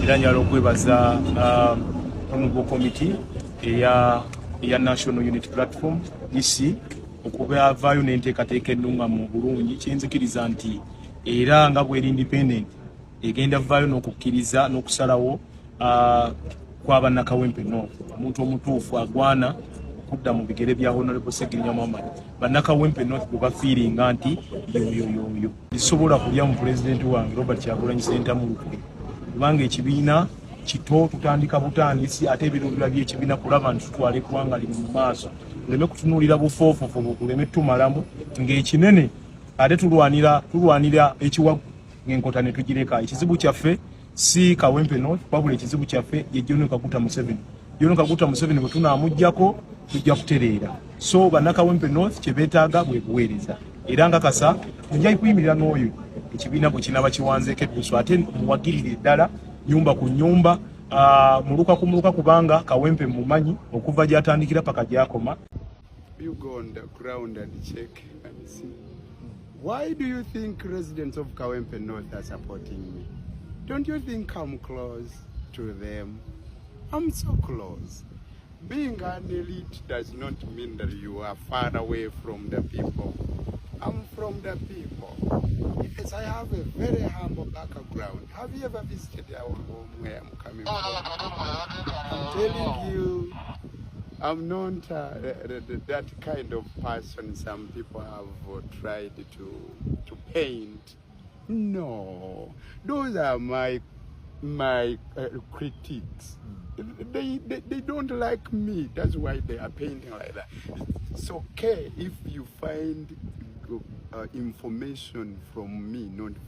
Era njala okwebaza Honorable Committee eya National Unity Platform isi okubavaayo n'enteekateeka ennungamu bulungi kyenzikiriza nti era nga bw'eri independent egenda vaayo n'okukkiriza n'okusalawo kw'aba Nakawempe North. Omuntu omutuufu agwana okudda mu bigere bya Honorable Ssegirinnya Muhammad. Bannakawempe North bwe bafiiringa nti yoyoyoyo lisobola kulya mu pulezidenti wange Robert Kyagulanyi Ssentamu kubanga ekibiina kito tutandika butandisi ate ebirundira by'ekibiina kulaba nti tutwala eggwanga liri mu maaso tuleme kutunuulira bufoofofo buleme tumalamu ng'ekinene ate tulwanira ekiwagu ng'enkota ne tugireka. Ekizibu kyaffe si Kawempe North wabula ekizibu kyaffe ye John Kaguta Museveni. John Kaguta Museveni bwe tunaamugyako tujja kutereera. So bannakawempe North kye beetaaga bwe buweereza era nga kasa nja kuyimirira n'oyo ekibiina bwe kinaba kiwanzeeko eddusu ate muwagirire ddala nyumba ku nyumba muluka ku muluka kubanga Kawempe mumanyi okuva gy'atandikira paka gy'akoma. You go on the ground and check and see. Why do you think residents of Kawempe North are supporting me? Don't you think I'm close to them? I'm so close. Being an elite does not mean that you are far away from the people. I'm from the people. Yes, I have a very humble background. Have you ever visited our home where I'm coming from? I'm telling you, I'm not that kind of person some people have tried to paint. No, those are my critics. They don't like me. That's why they are painting like that. It's okay if you find information from me, not from